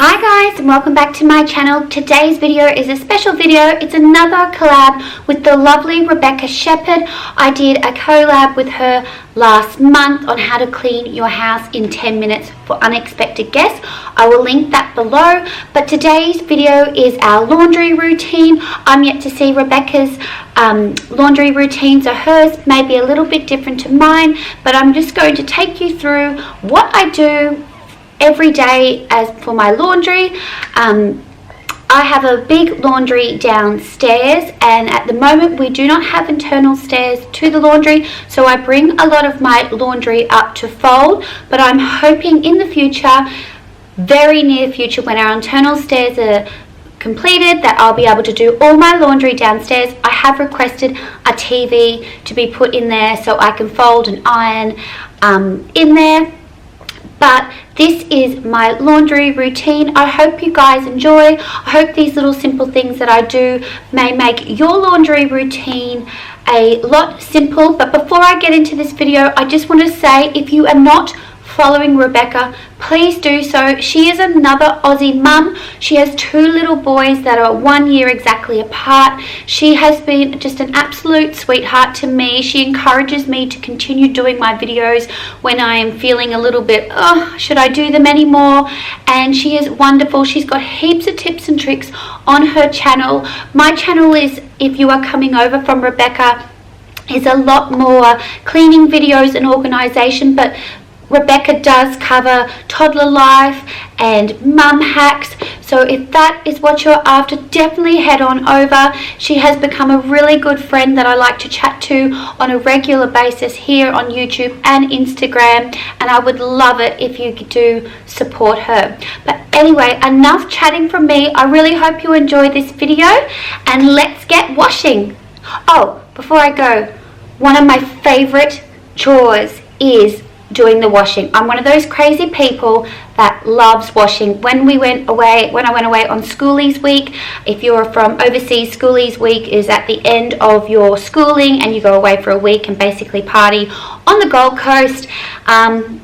Hi guys, and welcome back to my channel. Today's video is a special video. It's another collab with the lovely Rebecca Shepherd. I did a collab with her last month on how to clean your house in 10 minutes for unexpected guests. I will link that below. But today's video is our laundry routine. I'm yet to see Rebecca's laundry routine, so hers may be a little bit different to mine, but I'm just going to take you through what I do every day as for my laundry. I have a big laundry downstairs, and at the moment we do not have internal stairs to the laundry, so I bring a lot of my laundry up to fold. But I'm hoping in the future, very near future, when our internal stairs are completed, that I'll be able to do all my laundry downstairs. I have requested a TV to be put in there so I can fold and iron in there. But this is my laundry routine. I hope you guys enjoy. I hope these little simple things that I do may make your laundry routine a lot simple. But before I get into this video, I just want to say, if you are not following Rebecca, please do so. She is another Aussie mum. She has two little boys that are 1 year exactly apart. She has been just an absolute sweetheart to me. She encourages me to continue doing my videos when I am feeling a little bit, oh, should I do them anymore? And she is wonderful. She's got heaps of tips and tricks on her channel. My channel is, if you are coming over from Rebecca, is a lot more cleaning videos and organisation, but Rebecca does cover toddler life and mum hacks, so if that is what you're after, definitely head on over. She has become a really good friend that I like to chat to on a regular basis here on YouTube and Instagram, and I would love it if you do support her. But anyway, enough chatting from me. I really hope you enjoy this video, and let's get washing. Oh, before I go, one of my favorite chores is doing the washing. I'm one of those crazy people that loves washing. When I went away on Schoolies Week, if you're from overseas, Schoolies Week is at the end of your schooling and you go away for a week and basically party on the Gold Coast. I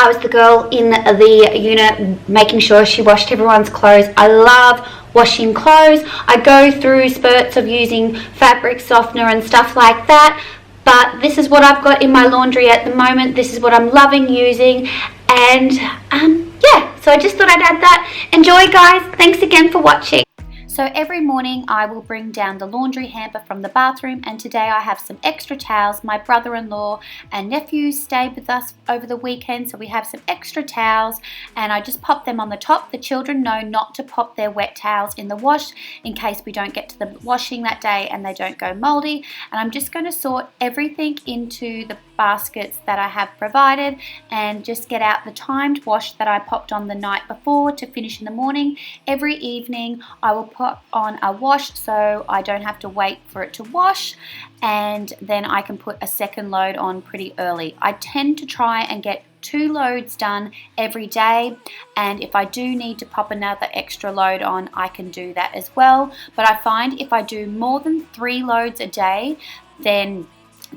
was the girl in the unit making sure she washed everyone's clothes. I love washing clothes. I go through spurts of using fabric softener and stuff like that, but this is what I've got in my laundry at the moment. This is what I'm loving using, and yeah, so I just thought I'd add that. Enjoy guys, thanks again for watching. So every morning I will bring down the laundry hamper from the bathroom, and today I have some extra towels. My brother-in-law and nephews stayed with us over the weekend, so we have some extra towels, and I just pop them on the top. The children know not to pop their wet towels in the wash in case we don't get to the washing that day and they don't go moldy. And I'm just going to sort everything into the baskets that I have provided and just get out the timed wash that I popped on the night before to finish in the morning. Every evening I will pop on a wash so I don't have to wait for it to wash, and then I can put a second load on pretty early. I tend to try and get 2 loads done every day, and if I do need to pop another extra load on, I can do that as well. But I find if I do more than 3 loads a day, then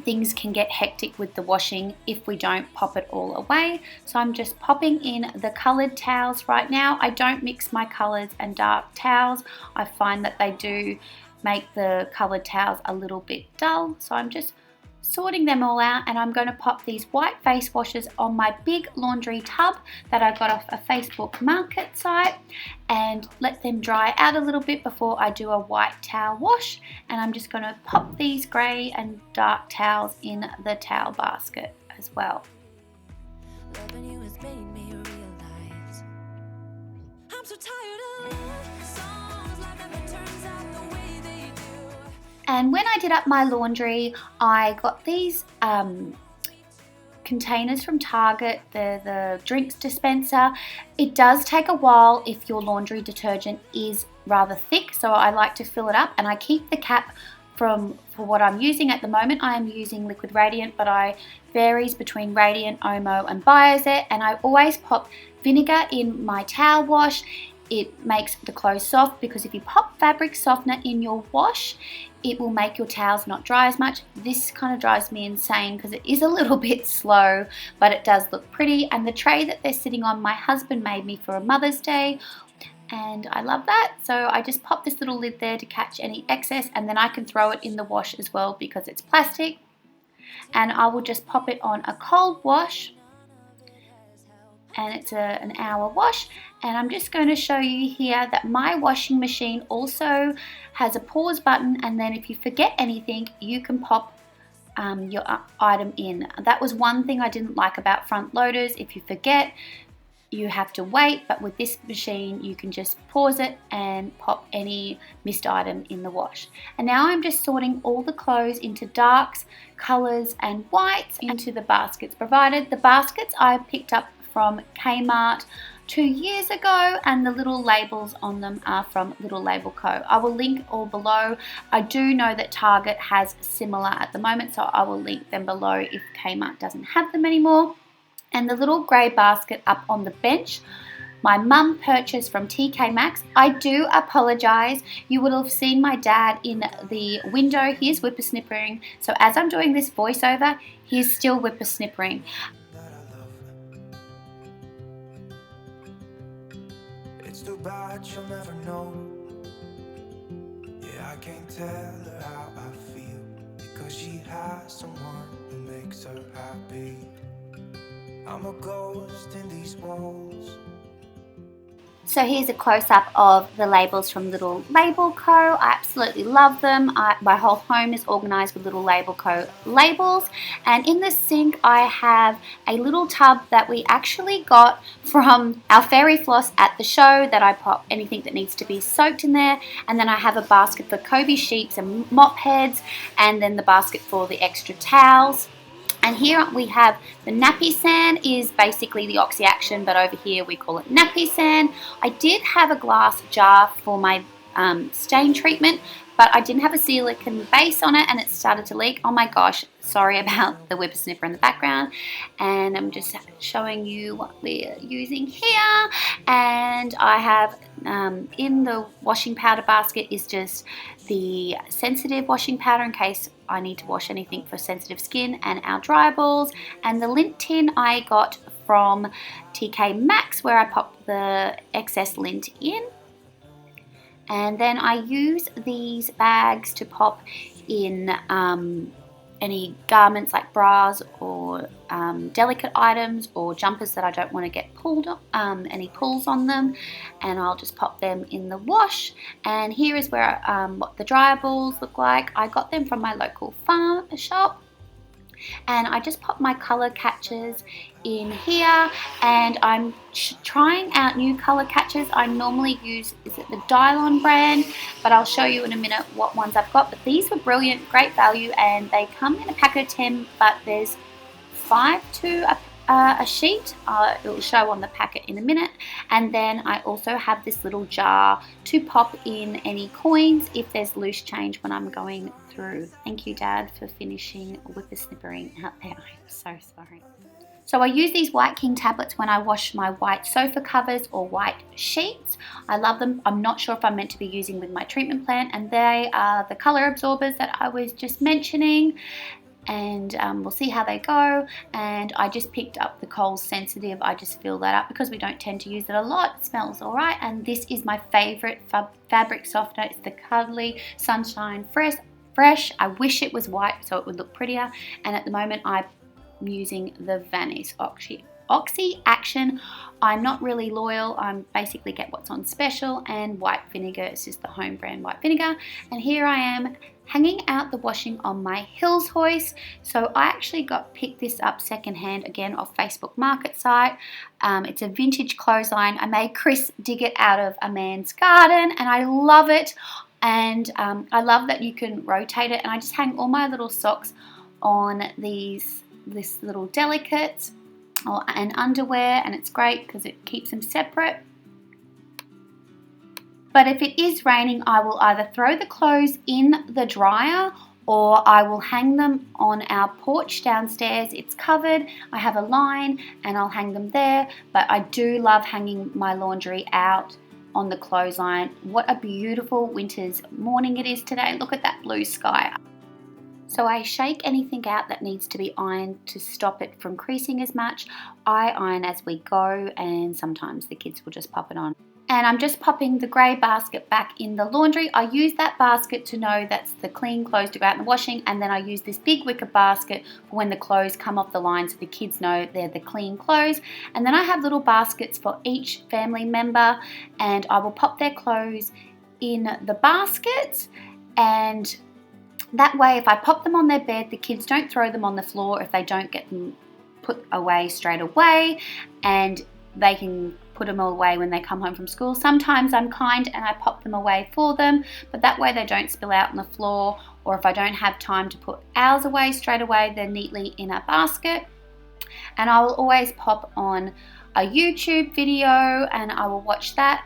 things can get hectic with the washing if we don't pop it all away. So I'm just popping in the coloured towels right now. I don't mix my colours and dark towels. I find that they do make the coloured towels a little bit dull, so I'm just sorting them all out, and I'm going to pop these white face washers on my big laundry tub that I got off a Facebook market site and let them dry out a little bit before I do a white towel wash. And I'm just going to pop these grey and dark towels in the towel basket as well. Loving you has made me realize I'm so tired of songs like that turns out the way they do. And when I did up my laundry, I got these containers from Target, the drinks dispenser. It does take a while if your laundry detergent is rather thick, so I like to fill it up, and I keep the cap for what I'm using. At the moment I am using Liquid Radiant, but I varies between Radiant, Omo and Biozet, and I always pop vinegar in my towel wash. it makes the clothes soft, because if you pop fabric softener in your wash, it will make your towels not dry as much. This kind of drives me insane because it is a little bit slow, but it does look pretty. And the tray that they're sitting on, my husband made me for a Mother's Day, and I love that. So I just pop this little lid there to catch any excess, and then I can throw it in the wash as well because it's plastic. And I will just pop it on a cold wash, and it's an hour wash. And I'm just going to show you here that my washing machine also has a pause button, and then if you forget anything, you can pop your item in. That was one thing I didn't like about front loaders. If you forget, you have to wait, but with this machine you can just pause it and pop any missed item in the wash. And now I'm just sorting all the clothes into darks, colors and whites into the baskets provided. The baskets I picked up from Kmart 2 years ago, and the little labels on them are from Little Label Co. I will link all below. I do know that Target has similar at the moment, so I will link them below if Kmart doesn't have them anymore. And the little grey basket up on the bench, my mum purchased from TK Maxx. I do apologise. You would have seen my dad in the window. He's whippersnippering. So as I'm doing this voiceover, he's still whippersnippering. It's too bad she'll never know. Yeah, I can't tell her how I feel, because she has someone who makes her happy. I'm a ghost in these walls. So here's a close-up of the labels from Little Label Co. I absolutely love them. My whole home is organised with Little Label Co. labels. And in the sink I have a little tub that we actually got from our fairy floss at the show, that I pop anything that needs to be soaked in there. And then I have a basket for Kobe sheets and mop heads, and then the basket for the extra towels. And here we have the nappy sand, is basically the Oxy Action, but over here we call it nappy sand. I did have a glass jar for my stain treatment, but I didn't have a silicone base on it and it started to leak. Oh my gosh, sorry about the whippersnipper in the background. And I'm just showing you what we're using here. And I have in the washing powder basket is just the sensitive washing powder in case I need to wash anything for sensitive skin, and our dry balls. And the lint tin I got from TK Maxx, where I pop the excess lint in. And then I use these bags to pop in any garments like bras or delicate items or jumpers that I don't want to get pulled, any pulls on them, and I'll just pop them in the wash. And here is where what the dryer balls look like. I got them from my local farm shop. And I just pop my colour catchers in here, and I'm trying out new colour catchers. I normally use, is it the Dylon brand, but I'll show you in a minute what ones I've got. But these were brilliant, great value, and they come in a packet of 10, but there's 5 to a sheet. It will show on the packet in a minute. And then I also have this little jar to pop in any coins if there's loose change when I'm going through. Thank you, Dad, for finishing whippersnippering out there. I'm so sorry. So I use these White King tablets when I wash my white sofa covers or white sheets. I love them. I'm not sure if I'm meant to be using with my treatment plan, and they are the colour absorbers that I was just mentioning. And we'll see how they go. And I just picked up the Kohl's Sensitive. I just fill that up because we don't tend to use it a lot. It smells all right. And this is my favorite fabric softener. It's the Cuddly Sunshine Fresh. I wish it was white so it would look prettier. And at the moment I'm using the Vanish Oxy Action. I'm not really loyal. I basically get what's on special, and white vinegar. It's just the home brand white vinegar. And here I am hanging out the washing on my Hills hoist. So I actually picked this up secondhand again off Facebook Market site. It's a vintage clothesline. I made Chris dig it out of a man's garden, and I love it. And I love that you can rotate it. And I just hang all my little socks on this little delicate and underwear, and it's great because it keeps them separate. But if it is raining, I will either throw the clothes in the dryer or I will hang them on our porch downstairs. It's covered. I have a line and I'll hang them there. But I do love hanging my laundry out on the clothesline. What a beautiful winter's morning it is today. Look at that blue sky. So I shake anything out that needs to be ironed to stop it from creasing as much. I iron as we go, and sometimes the kids will just pop it on. And I'm just popping the grey basket back in the laundry. I use that basket to know that's the clean clothes to go out in the washing, and then I use this big wicker basket for when the clothes come off the line so the kids know they're the clean clothes. And then I have little baskets for each family member, and I will pop their clothes in the baskets, and that way if I pop them on their bed, the kids don't throw them on the floor if they don't get them put away straight away, and they can put them away when they come home from school. Sometimes I'm kind and I pop them away for them, but that way they don't spill out on the floor, or if I don't have time to put ours away straight away, they're neatly in a basket. And I will always pop on a YouTube video and I will watch that.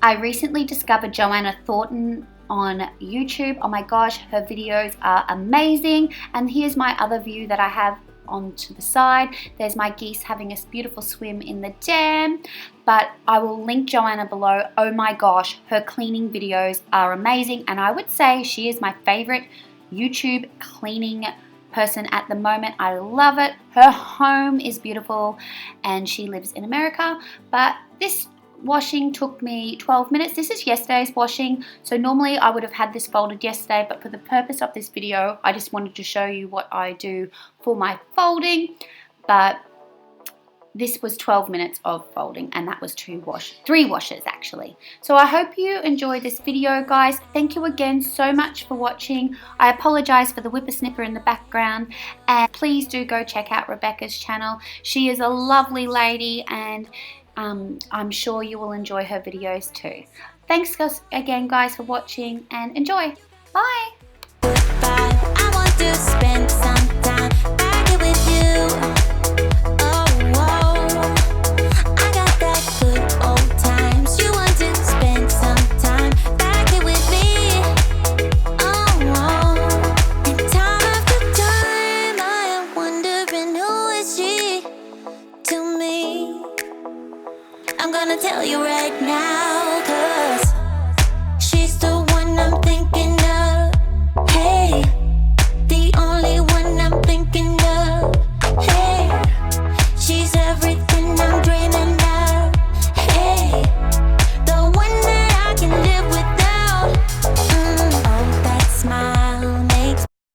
I recently discovered Joanna Thornton on YouTube. Oh my gosh, her videos are amazing. And here's my other view that I have on to the side. There's my geese having a beautiful swim in the dam. But I will link Joanna below. Oh my gosh, her cleaning videos are amazing. And I would say she is my favorite YouTube cleaning person at the moment. I love it. Her home is beautiful and she lives in America. But this washing took me 12 minutes. This is yesterday's washing, so normally I would have had this folded yesterday, but for the purpose of this video I just wanted to show you what I do for my folding. But this was 12 minutes of folding, and that was 3 washes actually. So I hope you enjoyed this video, guys. Thank you again so much for watching. I apologize for the whippersnipper in the background, and please do go check out Rebecca's channel. She is a lovely lady, and I'm sure you will enjoy her videos too. Thanks again, guys, for watching, and enjoy. Bye. I want to spend some time back here with you. I got that good old times. You want to spend some time back here with me. And time after time, I am wondering who is she to me. I'm gonna tell you right now.